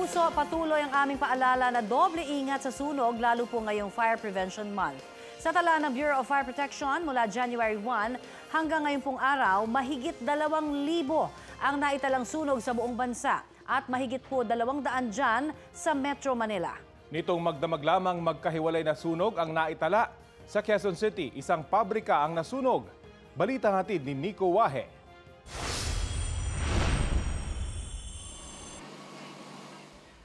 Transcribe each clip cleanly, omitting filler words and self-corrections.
kapuso, patuloy ang aming paalala na doble ingat sa sunog lalo po ngayong Fire Prevention Month. Sa tala ng Bureau of Fire Protection mula January 1 hanggang ngayong pong araw, mahigit 2,000 ang naitalang sunog sa buong bansa at mahigit po 200 dyan sa Metro Manila. Nitong magdamag lamang magkahiwalay na sunog ang naitala. Sa Quezon City, isang pabrika ang nasunog. Balita hatid ni Nico Wahe.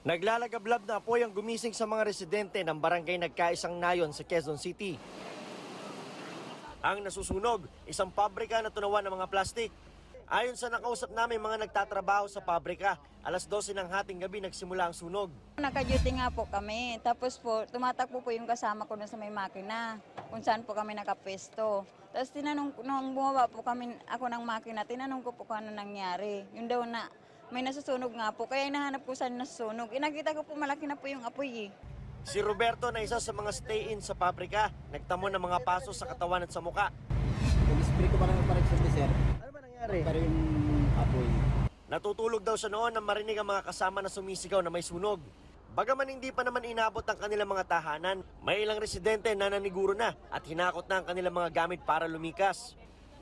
Naglalagablab na apoy ang gumising sa mga residente ng barangay Nagkaisang Nayon sa Quezon City. Ang nasusunog, isang pabrika na tunawan ng mga plastik. Ayon sa nakausap namin mga nagtatrabaho sa pabrika, alas 12 ng hating gabi nagsimula ang sunog. Naka-duty nga po kami, tapos po tumatakbo po yung kasama ko na sa may makina, kung saan po kami nakapwesto. Tapos tinanong, nung bumaba po kami, ako ng makina, tinanong ko po kung ano nangyari. Yung daw na may nasusunog nga po, kaya hinahanap ko saan nasusunog. Nakita ko po malaki na po yung apoy eh. Si Roberto na isa sa mga stay-in sa pabrika, nagtamo ng mga paso sa katawan at sa muka. Nag-spray ko parang sir. Ano ba nangyari? Pero yung apoy. Natutulog daw siya noon nang marinig ang mga kasama na sumisigaw na may sunog. Bagaman hindi pa naman inabot ang kanilang mga tahanan, may ilang residente na naniguro na at hinakot na ang kanilang mga gamit para lumikas.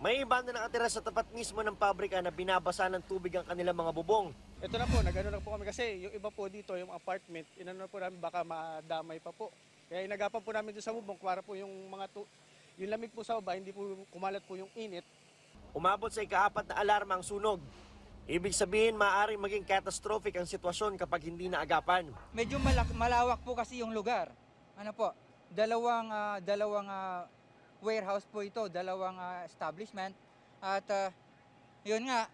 May iba na nakatira sa tapat mismo ng pabrika na binabasa ng tubig ang kanilang mga bubong. Ito na po, nag-ano na po kami kasi yung iba po dito, yung apartment, inano na po namin baka madamay pa po. Kaya inagapan po namin doon sa bubong para po yung yung lamig po sa baba, hindi po kumalat po yung init. Umabot sa ika-4 na alarma ang sunog. Ibig sabihin, maaaring maging catastrophic ang sitwasyon kapag hindi naagapan. Medyo malawak po kasi yung lugar. Ano po, dalawang warehouse po ito, dalawang establishment. At yun nga,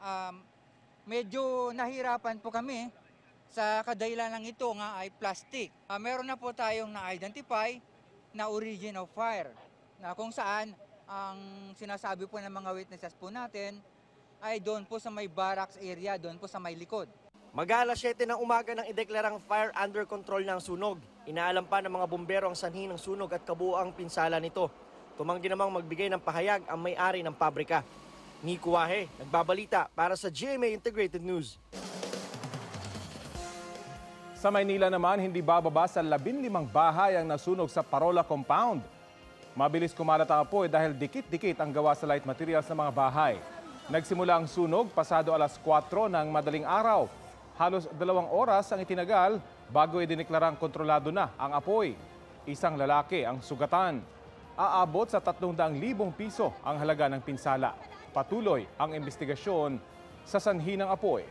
medyo nahirapan po kami sa kadahilan ng ito nga ay plastic. Meron na po tayong na-identify na origin of fire, na kung saan ang sinasabi po ng mga witnesses po natin ay doon po sa may barracks area, doon po sa may likod. Mag-alas 7 ng umaga nang ideklarang fire under control ng sunog. Inaalam pa ng mga bumbero ang sanhi ng sunog at kabuuang pinsala nito. Tumanggi namang magbigay ng pahayag ang may-ari ng pabrika. Nico Wahe, nagbabalita para sa GMA Integrated News. Sa Maynila naman, hindi bababa sa 15 bahay ang nasunog sa Parola Compound. Mabilis kumalat ang apoy dahil dikit-dikit ang gawa sa light materials ng mga bahay. Nagsimula ang sunog pasado alas 4 ng madaling araw. Halos 2 oras ang itinagal bago idineklarang kontrolado na ang apoy. Isang lalaki ang sugatan. Aabot sa 300,000 piso ang halaga ng pinsala. Patuloy ang investigasyon sa sanhi ng apoy.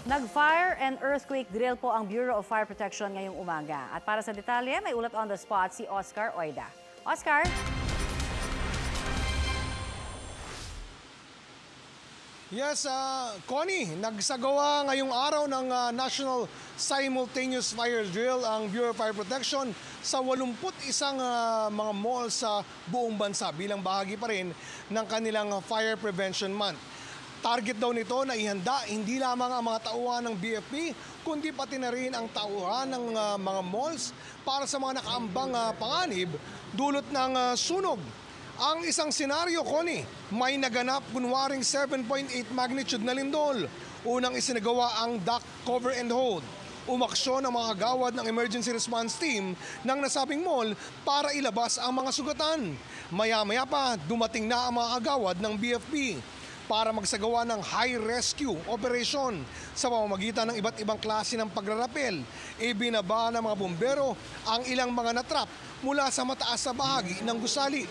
Nag-fire and earthquake drill po ang Bureau of Fire Protection ngayong umaga. At para sa detalye, may ulat on the spot si Oscar Oida. Oscar? Yes, Connie, nagsagawa ngayong araw ng National Simultaneous Fire Drill ang Bureau of Fire Protection sa 81 mga mall sa buong bansa bilang bahagi pa rin ng kanilang Fire Prevention Month. Target daw nito na ihanda hindi lamang ang mga tauhan ng BFP, kundi pati na rin ang tauhan ng mga malls para sa mga nakaambang panganib dulot ng sunog. Ang isang senaryo, Connie, may naganap kunwaring 7.8 magnitude na lindol. Unang isinagawa ang duct cover and hold. Umaksyon ang mga gawad ng emergency response team ng nasabing mall para ilabas ang mga sugatan. Maya-maya pa, dumating na ang mga agawad ng BFP para magsagawa ng high rescue operation sa pamamagitan ng iba't ibang klase ng pagrarapel. Ibinaba ng mga bumbero ang ilang mga natrap mula sa mataas na bahagi ng gusali.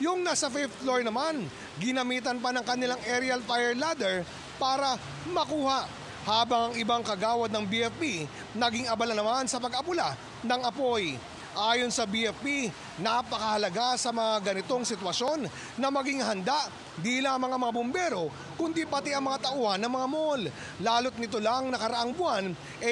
Yung nasa 5th floor naman, ginamitan pa ng kanilang aerial fire ladder para makuha. Habang ang ibang kagawad ng BFP, naging abala naman sa pag-apula ng apoy. Ayon sa BFP, napakahalaga sa mga ganitong sitwasyon na maging handa di lamang ang mga bumbero, kundi pati ang mga tauhan ng mga mall. Lalo't nito lang nakaraang buwan,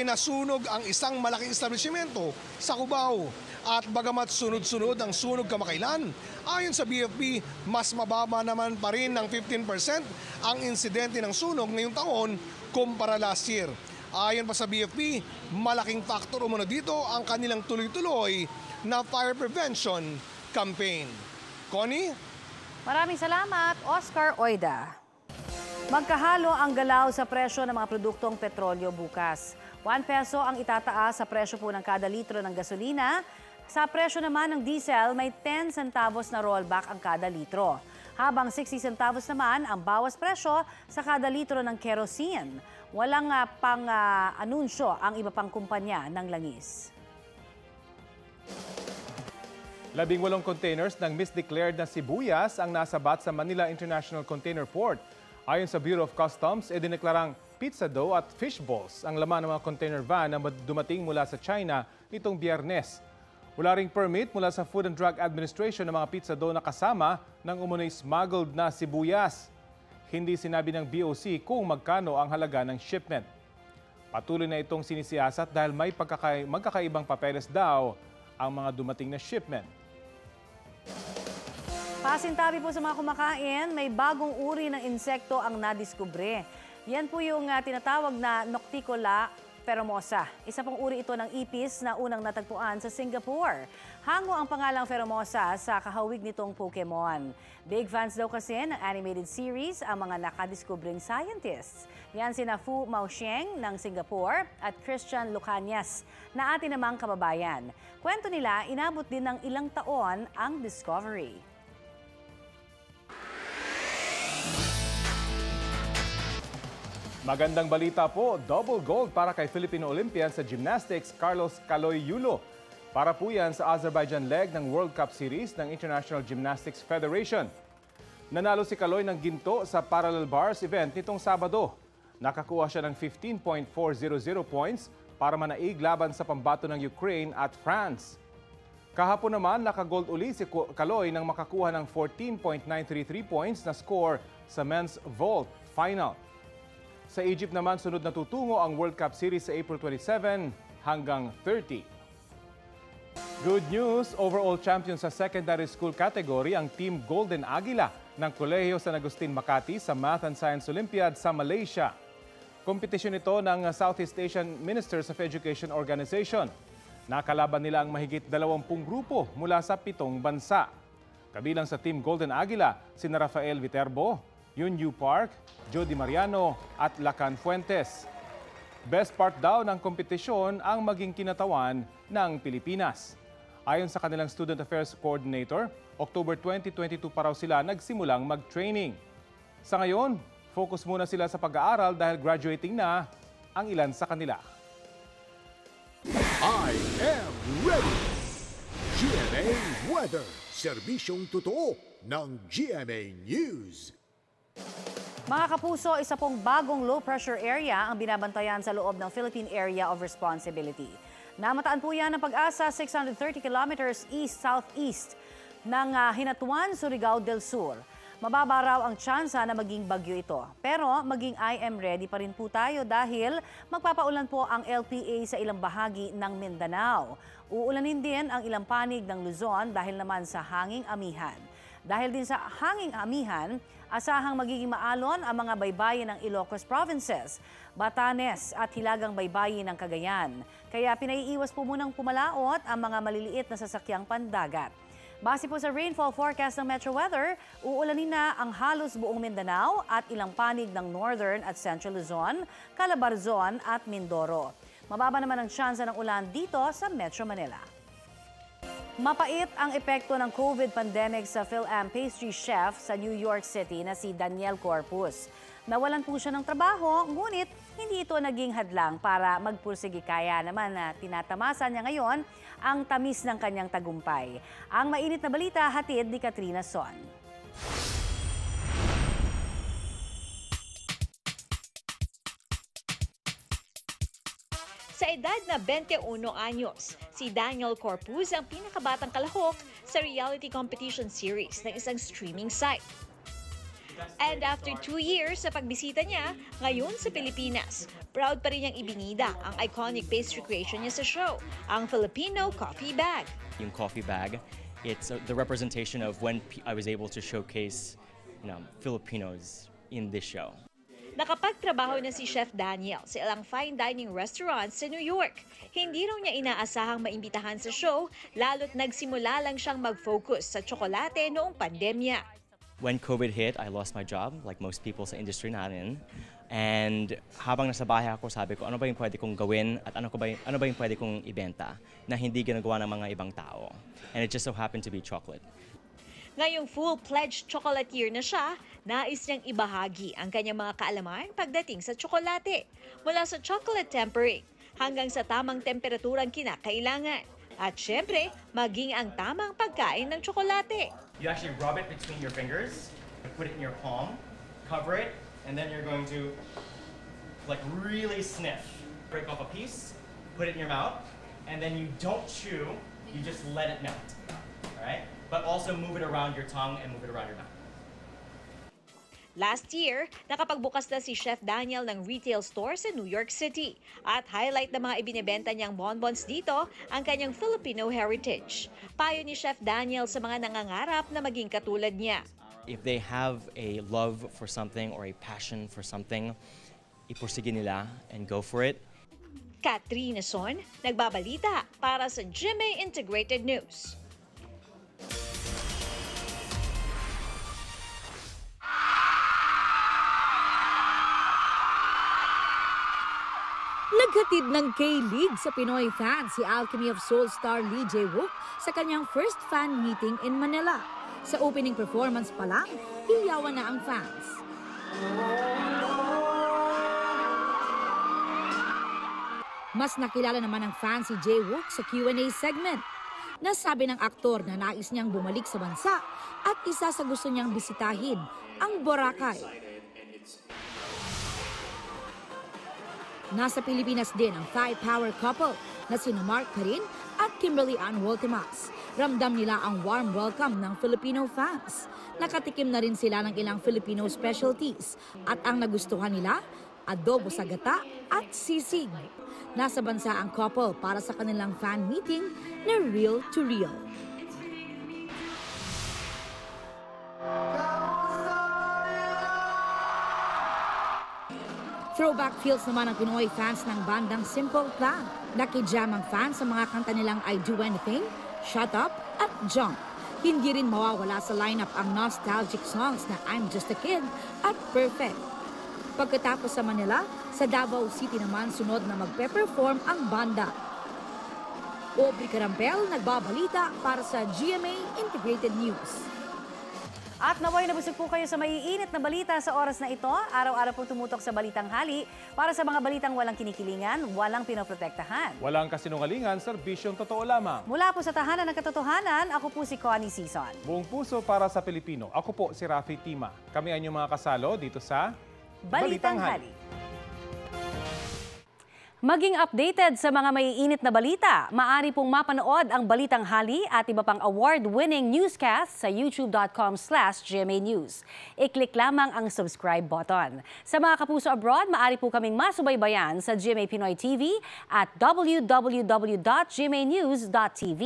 nasunog ang isang malaking establishmento sa Cubao. At bagamat sunod-sunod ang sunog kamakailan, ayon sa BFP, mas mababa naman pa rin ng 15% ang insidente ng sunog ngayong taon kumpara last year. Ayon pa sa BFP, malaking faktor umano dito ang kanilang tuloy-tuloy na fire prevention campaign. Connie? Maraming salamat, Oscar Oida. Magkahalo ang galaw sa presyo ng mga produktong petrolyo bukas. 1 peso ang itataas sa presyo po ng kada litro ng gasolina. Sa presyo naman ng diesel, may 10 centavos na rollback ang kada litro. Habang 60 centavos naman ang bawas presyo sa kada litro ng kerosene. Walang anunsyo ang iba pang kumpanya ng langis. 18 containers ng misdeclared na sibuyas ang nasabat sa Manila International Container Port. Ayon sa Bureau of Customs, idineklarang pizza dough at fish balls ang laman ng mga container van na dumating mula sa China nitong Biyernes. Wala ring permit mula sa Food and Drug Administration ng mga pizza dough na kasama ng umunoy smuggled na sibuyas. Hindi sinabi ng BOC kung magkano ang halaga ng shipment. Patuloy na itong sinisiyasat dahil may magkakaibang papeles daw ang mga dumating na shipment. Pasintabi po sa mga kumakain, may bagong uri ng insekto ang nadiskubre. Yan po yung tinatawag na Nocticola pheromosa. Isa pong uri ito ng ipis na unang natagpuan sa Singapore. Hango ang pangalang pheromosa sa kahawig nitong Pokemon. Big fans daw kasi ng animated series ang mga nakadiskubring scientists. Yan sina Fu Maosheng ng Singapore at Christian Lucanias na atin namang kababayan. Kwento nila, inabot din ng ilang taon ang discovery. Magandang balita po, double gold para kay Filipino Olympian sa gymnastics Carlos Caloy Yulo. Para po yan sa Azerbaijan leg ng World Cup Series ng International Gymnastics Federation. Nanalo si Caloy ng ginto sa parallel bars event nitong Sabado. Nakakuha siya ng 15.400 points para manaig laban sa pambato ng Ukraine at France. Kahapon naman, nakagold uli si Caloy nang makakuha ng 14.933 points na score sa men's vault final. Sa Egypt naman, sunod na tutungo ang World Cup Series sa April 27 hanggang 30. Good news, overall champion sa secondary school category ang Team Golden Aguila ng Kolehiyo San Agustin Makati sa Math and Science Olympiad sa Malaysia. Kompetisyon ito ng Southeast Asian Ministers of Education Organization. Nakalaban nila ang mahigit 20 grupo mula sa 7 bansa. Kabilang sa Team Golden Aguila, sina Rafael Viterbo, Yun Yu Park, Jody Mariano at Lacan Fuentes. Best part daw ng kompetisyon ang maging kinatawan ng Pilipinas. Ayon sa kanilang Student Affairs Coordinator, October 2022 pa raw sila nagsimulang mag-training. Sa ngayon, focus muna sila sa pag-aaral dahil graduating na ang ilan sa kanila. I am ready! GMA Weather, serbisyong totoo ng GMA News. Mga kapuso, isa pong bagong low-pressure area ang binabantayan sa loob ng Philippine Area of Responsibility. Namataan po yan ng Pag-asa 630 kilometers east-southeast ng Hinatuan, Surigao del Sur. Mababa raw ang tsansa na maging bagyo ito. Pero maging I am ready pa rin po tayo dahil magpapaulan po ang LPA sa ilang bahagi ng Mindanao. Uulanin din ang ilang panig ng Luzon dahil naman sa hanging amihan. Dahil din sa hanging amihan, asahang magiging maalon ang mga baybayin ng Ilocos Provinces, Batanes at hilagang baybayin ng Cagayan. Kaya pinaiiwas po munang pumalaot ang mga maliliit na sasakyang pandagat. Base po sa rainfall forecast ng Metro Weather, uulanin na ang halos buong Mindanao at ilang panig ng Northern at Central Luzon, Calabarzon at Mindoro. Mababa naman ang tsansa ng ulan dito sa Metro Manila. Mapait ang epekto ng COVID pandemic sa Phil-Am pastry chef sa New York City na si Daniel Corpus. Nawalan po siya ng trabaho, ngunit hindi ito naging hadlang para magpursige. Kaya naman na tinatamasa niya ngayon ang tamis ng kanyang tagumpay. Ang mainit na balita hatid ni Katrina Son. Sa edad na 21 anyos, si Daniel Corpus ang pinakabatang kalahok sa reality competition series ng isang streaming site. And after 2 years sa pagbisita niya, ngayon sa Pilipinas, proud pa rin niyang ibinida ang iconic pastry creation niya sa show, ang Filipino Coffee Bag. Yung coffee bag, it's the representation of when I was able to showcase, Filipinos in this show. Nakapagtrabaho na si Chef Daniel sa ilang fine dining restaurants sa New York. Hindi raw niya inaasahang maimbitahan sa show, lalo't nagsimula lang siyang mag-focus sa tsokolate noong pandemya. When COVID hit, I lost my job, like most people sa industry natin. And habang nasa bahay ako, sabi ko, ano ba yung pwede kong gawin at ano ba yung pwede kong ibenta na hindi ginagawa ng mga ibang tao. And it just so happened to be chocolate. Ngayong full-fledged chocolatier na siya, nais niyang ibahagi ang kanyang mga kaalaman pagdating sa tsokolate. Mula sa chocolate tempering hanggang sa tamang temperaturang kinakailangan. At syempre, maging ang tamang pagkain ng tsokolate. You actually rub it between your fingers, put it in your palm, cover it, and then you're going to like really sniff. Break off a piece, put it in your mouth, and then you don't chew, you just let it melt. All right? But also move it around your tongue and move it around your mouth. Last year, nakapagbukas na si Chef Daniel ng retail store sa New York City. At highlight ng mga ibinebenta niyang bonbons dito ang kanyang Filipino heritage. Payo ni Chef Daniel sa mga nangangarap na maging katulad niya. If they have a love for something or a passion for something, ipursige nila and go for it. Katrina Son, nagbabalita para sa GMA Integrated News. Naghatid ng K-League sa Pinoy fans si Alchemy of Soul star Lee Jae-wook sa kanyang first fan meeting in Manila. Sa opening performance pa lang, hiyawan na ang fans. Mas nakilala naman ng fans si Jae-wook sa Q&A segment. Nasabi ng aktor na nais niyang bumalik sa bansa at isa sa gusto niyang bisitahin, ang Boracay. Nasa Pilipinas din ang Thai power couple na sina Mark Karin at Kimberly Ann Woltemas. Ramdam nila ang warm welcome ng Filipino fans. Nakatikim na rin sila ng ilang Filipino specialties at ang nagustuhan nila, adobo sa gata at sisig. Nasa bansa ang couple para sa kanilang fan meeting na Real to Real. Throwback feels naman ang Pinoy fans ng bandang Simple Plan. Nakijam ang fans sa mga kanta nilang I Do Anything, Shut Up at Jump. Hindi rin mawawala sa lineup ang nostalgic songs na I'm Just a Kid at Perfect. Pagkatapos sa Manila, sa Davao City naman sunod na magpe-perform ang banda. Aubrey Carampel, nagbabalita para sa GMA Integrated News. At naway nabusog po kayo sa maiinit na balita sa oras na ito. Araw-araw po tumutok sa Balitang Hali para sa mga balitang walang kinikilingan, walang pinoprotektahan. Walang kasinungalingan, serbisyong totoo lamang. Mula po sa tahanan ng katotohanan, ako po si Connie Sison. Buong puso para sa Pilipino. Ako po si Rafi Tima. Kami ang inyong mga kasalo dito sa Balitang Hali. Maging updated sa mga maiinit na balita, maaari pong mapanood ang Balitang Hali at iba pang award-winning newscast sa youtube.com/GMA News. I-click lamang ang subscribe button. Sa mga kapuso abroad, maaari po kaming masubaybayan sa GMA Pinoy TV at www.gmanews.tv.